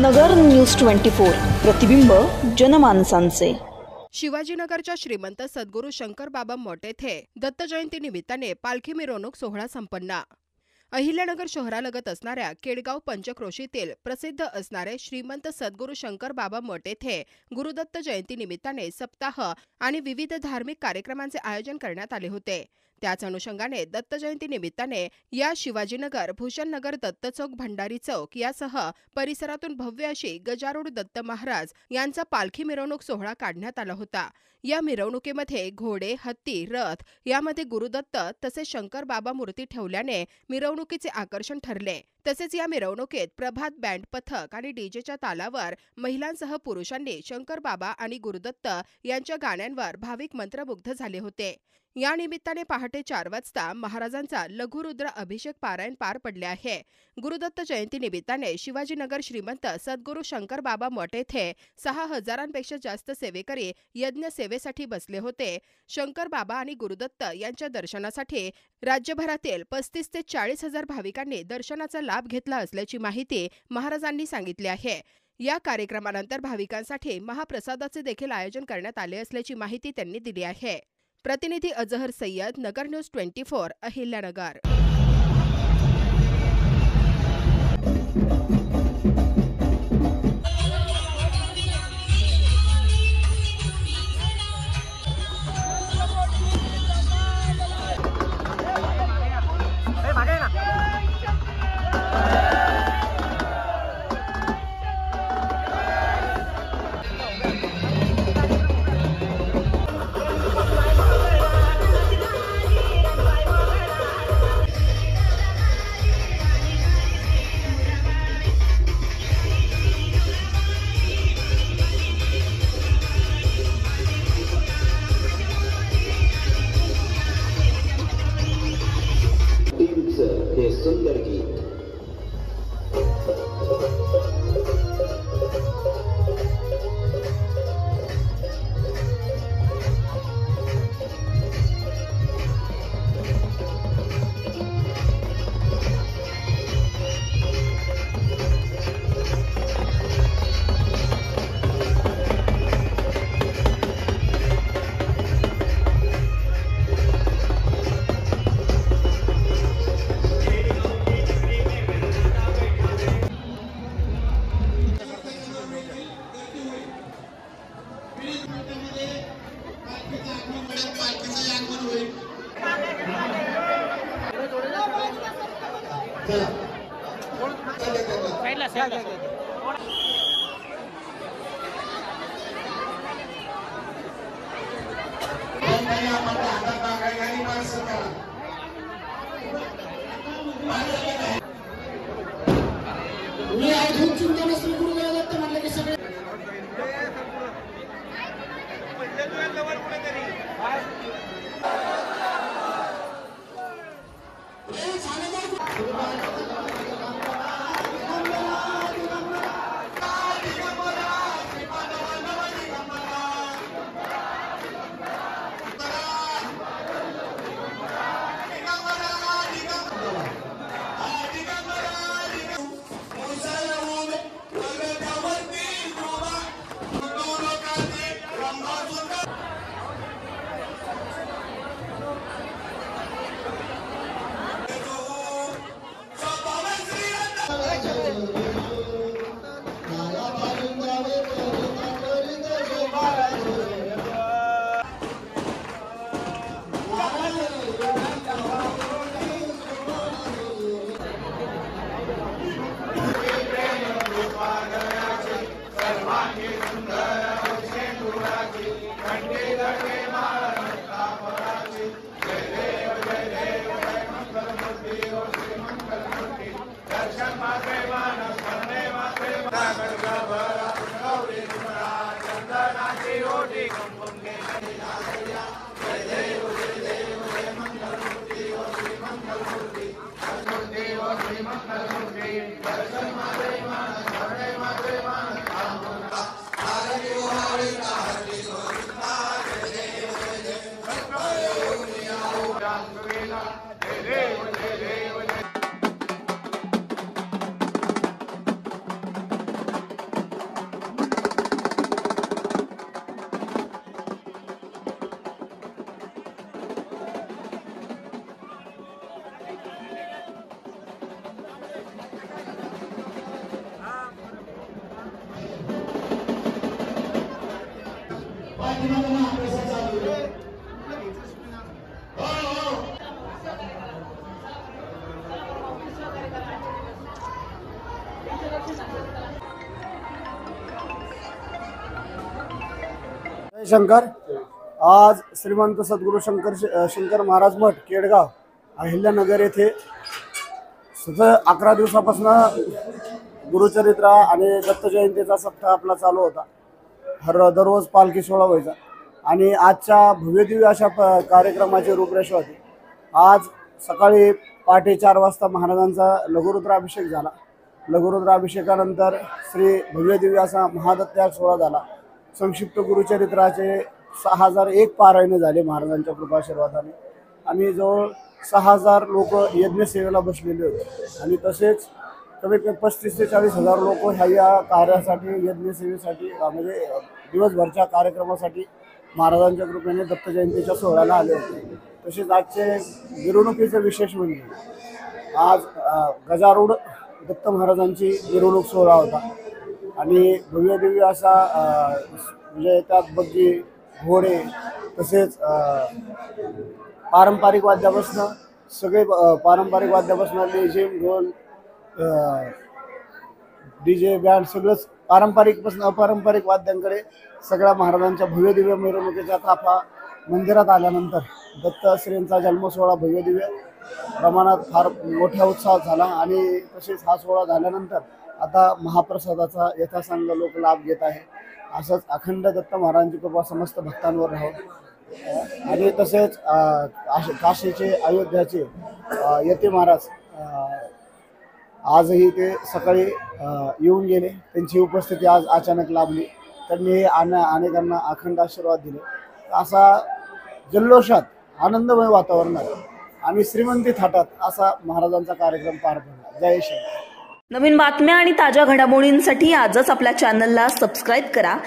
नगर news 24 प्रतिबिंब जनमानसांचे। शिवाजीनगरच्या श्रीमंत सद्गुरू शंकर बाबा मठ येथे दत्त जयंती निमित्ताने पालखी मिरवणूक सोहळा संपन्न। अहिल्यानगर शहरालगत असणाऱ्या केडगाव पंचक्रोशीतील प्रसिद्ध असणारे श्रीमंत सद्गुरू शंकर बाबा मठ येथे गुरुदत्त जयंती निमित्ताने सप्ताह आणि विविध धार्मिक कार्यक्रमांचे आयोजन करण्यात आले होते। त्याच अनुषंगाने दत्त जयंती निमित्ताने या शिवाजीनगर, भूषणनगर, दत्त चौक, भंडारी चौक यासह परिसरातून भव्य अशी गजारूढ दत्त महाराज यांचा पालखी मिरवणूक सोहळा काढण्यात आला होता। या मिरवणुकीमध्ये घोडे, हत्ती, रथ यामध्ये गुरुदत्त तसेच शंकर बाबा मूर्ती ठेवल्याने मिरवणुकीचे आकर्षण ठरले। तसेच या मिरवणुकीत प्रभात बँड पथक आणि डीजेच्या तालावर महिलांसह पुरुषांनी शंकर बाबा आणि गुरुदत्त यांच्या गाण्यांवर भाविक मंत्रमुग्ध झाले होते। या निमित्ताने पहाटे 4 वाजता महाराजांचा लघुरुद्र अभिषेक पारायण पार पडले आहे। गुरुदत्त जयंती निमित्ताने शिवाजीनगर श्रीमंत सद्गुरू शंकर बाबा मठ येथे 6000पेक्षा जास्त सेवेकरी यज्ञ सेवेसाठी बसले होते। शंकर बाबा आणि गुरुदत्त यांच्या दर्शनासाठी राज्यभरातील 35 ते 40 हजार भाविकांनी दर्शनाचा लाभ घेतला असल्याची माहिती महाराजांनी सांगितली आहे। या कार्यक्रमानंतर भाविकांसाठी महाप्रसादाचे देखील आयोजन करण्यात आले असल्याची माहिती त्यांनी दिली आहे। प्रतिनिधी अजहर सय्यद, नगर न्यूज 24, अहिल्यानगर। हे सुंदर गीत मी अजून चिंता नसली गुरु दत्त म्हणलं की सगळे पाठीमागे महाप्रसाद चालू आहे. शंकर आज श्रीमंत सद्गुरू शंकर महाराज मठ केडगाव अहिल्यानगर येथे सतत 11 दिवसापासून गुरुचरित्र आणि दत्त जयंतीचा सप्ताह आपला चालू होता. दररोज पालखी सोहळा व्हायचा आणि आजच्या भव्यदिव्य अशा कार्यक्रमाची रूपरेषा होती. आज सकाळी पहाटे 4 वाजता महाराजांचा लघुरुद्राभिषेक झाला. लघुरुद्राभिषेकानंतर श्री भव्यदिव्य असा महादत्तयाग सोहळा झाला. संक्षिप्त गुरुचरित्राचे 6001 पारायण झाले महाराजांच्या कृपाशीर्वादाने आणि जवळ 6000 लोक यज्ञसेवेला बसलेले होते आणि तसेच कमीत कमी 35 ते 40 हजार लोक ह्या कार्यासाठी यज्ञसेवेसाठी म्हणजे दिवसभरच्या कार्यक्रमासाठी महाराजांच्या कृपेने दत्त जयंतीच्या सोहळ्याला आले होते. तसेच आजचे मिरवणुकीचे विशेष म्हणजे आज गजारूढ दत्त महाराजांची मिरवणूक सोहळा होता आणि भव्य दिव्य असा म्हणजे त्यात बग्गी घोडे तसेच पारंपरिक वाद्यापासून सगळे पारंपरिक वाद्यापासून लेझिम ढोल DJ बँड सगळंच पारंपरिकपासून अपारंपरिक वाद्यांकडे सगळ्या महाराजांच्या भव्य दिव्य मिरवणुकीचा ताफा मंदिरात आल्यानंतर दत्तश्रींचा जन्मसोहळा भव्य दिव्य प्रमाणात फार मोठ्या उत्साहात झाला आणि तसेच हा सोहळा झाल्यानंतर आता महाप्रसादाचा यथासांग लोक लाभ घेत आहे. असंच अखंड दत्त महाराजांची कृपा समस्त भक्तांवर राहो आणि तसेच काशीचे अयोध्याचे यती महाराज आजही ते सकाळी येऊन गेले. त्यांची उपस्थिती आज अचानक लाभली. त्यांनी अनेकांना अखंड आशीर्वाद दिले. असा जल्लोषात आनंदमय वातावरणात आणि श्रीमंती थाटात असा महाराजांचा कार्यक्रम पार पडला. जय श्री. नवीन बातम्या आणि ताज्या घडामोडींसाठी आजच आपल्या चॅनलला सबस्क्राईब करा.